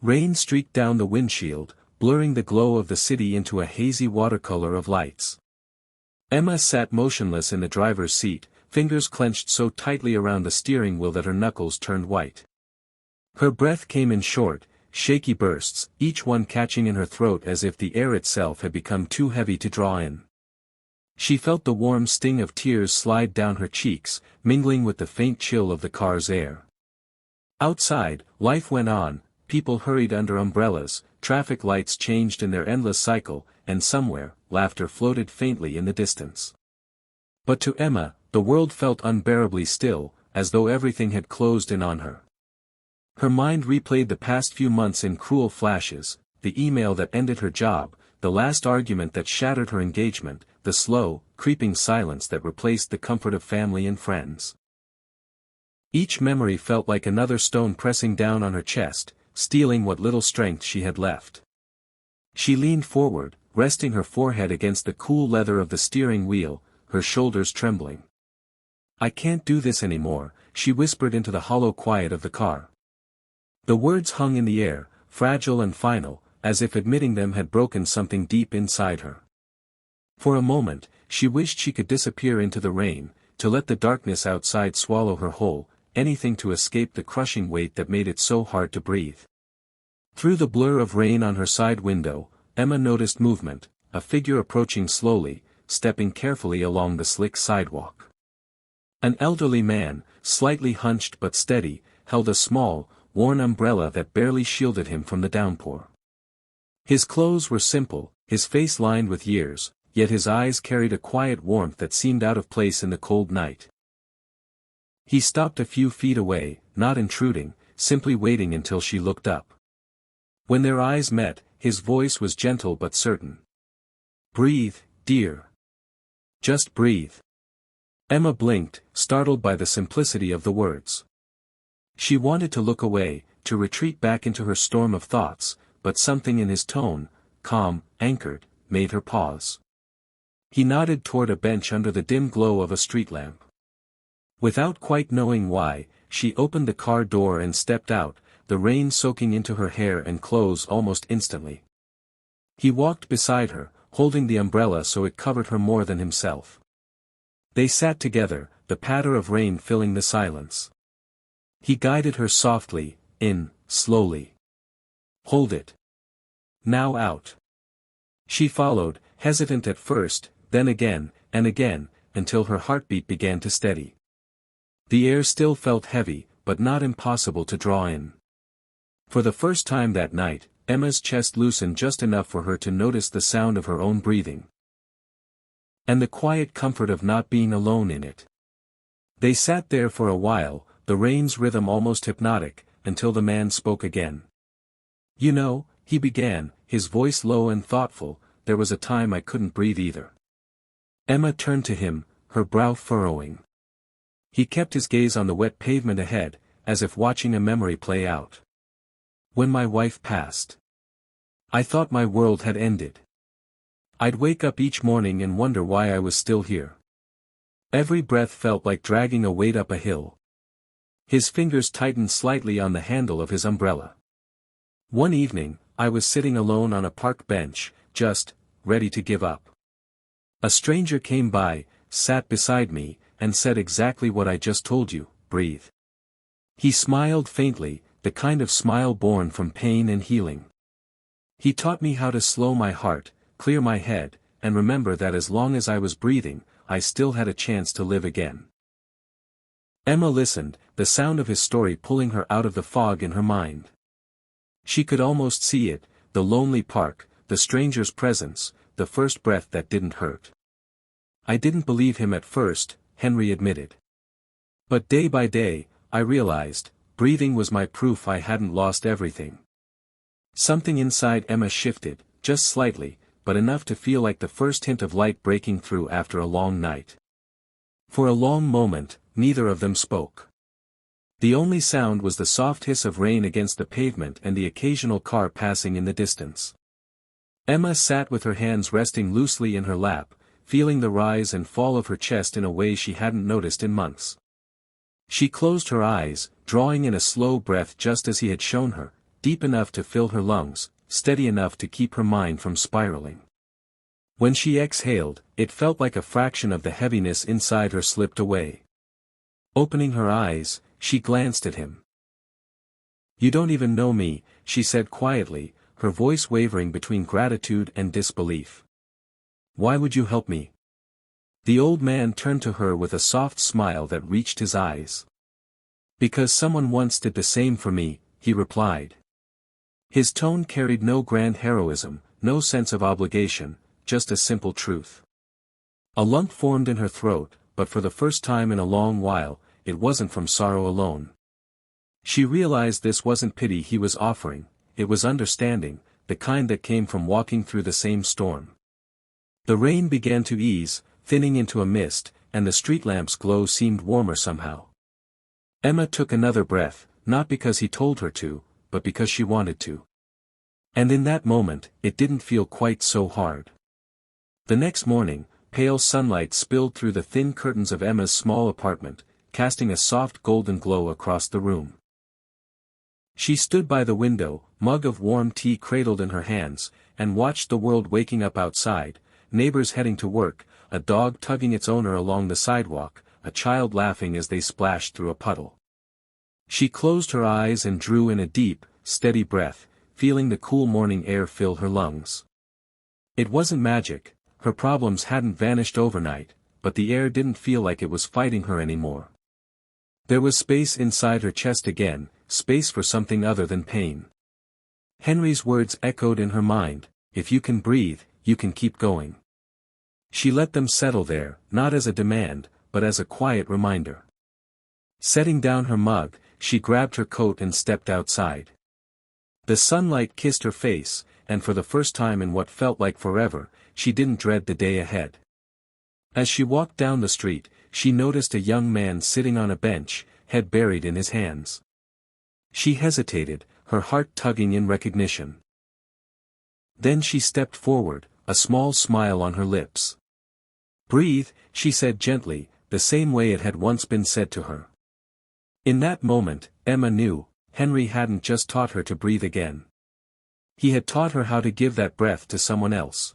Rain streaked down the windshield, blurring the glow of the city into a hazy watercolor of lights. Emma sat motionless in the driver's seat, fingers clenched so tightly around the steering wheel that her knuckles turned white. Her breath came in short, shaky bursts, each one catching in her throat as if the air itself had become too heavy to draw in. She felt the warm sting of tears slide down her cheeks, mingling with the faint chill of the car's air. Outside, life went on, people hurried under umbrellas, traffic lights changed in their endless cycle, and somewhere, laughter floated faintly in the distance. But to Emma, the world felt unbearably still, as though everything had closed in on her. Her mind replayed the past few months in cruel flashes, the email that ended her job, the last argument that shattered her engagement, the slow, creeping silence that replaced the comfort of family and friends. Each memory felt like another stone pressing down on her chest, stealing what little strength she had left. She leaned forward, resting her forehead against the cool leather of the steering wheel, her shoulders trembling. "I can't do this anymore," she whispered into the hollow quiet of the car. The words hung in the air, fragile and final, as if admitting them had broken something deep inside her. For a moment, she wished she could disappear into the rain, to let the darkness outside swallow her whole, anything to escape the crushing weight that made it so hard to breathe. Through the blur of rain on her side window, Emma noticed movement, a figure approaching slowly, stepping carefully along the slick sidewalk. An elderly man, slightly hunched but steady, held a small, worn umbrella that barely shielded him from the downpour. His clothes were simple, his face lined with years, yet his eyes carried a quiet warmth that seemed out of place in the cold night. He stopped a few feet away, not intruding, simply waiting until she looked up. When their eyes met, his voice was gentle but certain. "Breathe, dear. Just breathe." Emma blinked, startled by the simplicity of the words. She wanted to look away, to retreat back into her storm of thoughts, but something in his tone, calm, anchored, made her pause. He nodded toward a bench under the dim glow of a street lamp. Without quite knowing why, she opened the car door and stepped out, the rain soaking into her hair and clothes almost instantly. He walked beside her, holding the umbrella so it covered her more than himself. They sat together, the patter of rain filling the silence. He guided her softly, in, slowly. "Hold it. Now out." She followed, hesitant at first, then again, and again, until her heartbeat began to steady. The air still felt heavy, but not impossible to draw in. For the first time that night, Emma's chest loosened just enough for her to notice the sound of her own breathing. And the quiet comfort of not being alone in it. They sat there for a while, the rain's rhythm almost hypnotic, until the man spoke again. "You know," he began, his voice low and thoughtful, "there was a time I couldn't breathe either." Emma turned to him, her brow furrowing. He kept his gaze on the wet pavement ahead, as if watching a memory play out. "When my wife passed, I thought my world had ended. I'd wake up each morning and wonder why I was still here. Every breath felt like dragging a weight up a hill." His fingers tightened slightly on the handle of his umbrella. "One evening, I was sitting alone on a park bench, just, ready to give up. A stranger came by, sat beside me, and said exactly what I just told you, breathe." He smiled faintly, the kind of smile born from pain and healing. "He taught me how to slow my heart, clear my head, and remember that as long as I was breathing, I still had a chance to live again." Emma listened, the sound of his story pulling her out of the fog in her mind. She could almost see it, the lonely park, the stranger's presence, the first breath that didn't hurt. "I didn't believe him at first," Henry admitted. "But day by day, I realized, breathing was my proof I hadn't lost everything." Something inside Emma shifted, just slightly, but enough to feel like the first hint of light breaking through after a long night. For a long moment, neither of them spoke. The only sound was the soft hiss of rain against the pavement and the occasional car passing in the distance. Emma sat with her hands resting loosely in her lap, feeling the rise and fall of her chest in a way she hadn't noticed in months. She closed her eyes, drawing in a slow breath just as he had shown her, deep enough to fill her lungs, steady enough to keep her mind from spiraling. When she exhaled, it felt like a fraction of the heaviness inside her slipped away. Opening her eyes, she glanced at him. "You don't even know me," she said quietly, her voice wavering between gratitude and disbelief. "Why would you help me?" The old man turned to her with a soft smile that reached his eyes. "Because someone once did the same for me," he replied. His tone carried no grand heroism, no sense of obligation, just a simple truth. A lump formed in her throat, but for the first time in a long while, it wasn't from sorrow alone. She realized this wasn't pity he was offering, it was understanding, the kind that came from walking through the same storm. The rain began to ease, thinning into a mist, and the street lamp's glow seemed warmer somehow. Emma took another breath, not because he told her to, but because she wanted to. And in that moment, it didn't feel quite so hard. The next morning, pale sunlight spilled through the thin curtains of Emma's small apartment, casting a soft golden glow across the room. She stood by the window, mug of warm tea cradled in her hands, and watched the world waking up outside, neighbors heading to work, a dog tugging its owner along the sidewalk, a child laughing as they splashed through a puddle. She closed her eyes and drew in a deep, steady breath, feeling the cool morning air fill her lungs. It wasn't magic, her problems hadn't vanished overnight, but the air didn't feel like it was fighting her anymore. There was space inside her chest again, space for something other than pain. Henry's words echoed in her mind, "If you can breathe, you can keep going." She let them settle there, not as a demand, but as a quiet reminder. Setting down her mug, she grabbed her coat and stepped outside. The sunlight kissed her face, and for the first time in what felt like forever, she didn't dread the day ahead. As she walked down the street, she noticed a young man sitting on a bench, head buried in his hands. She hesitated, her heart tugging in recognition. Then she stepped forward, a small smile on her lips. "Breathe," she said gently, the same way it had once been said to her. In that moment, Emma knew, Henry hadn't just taught her to breathe again. He had taught her how to give that breath to someone else.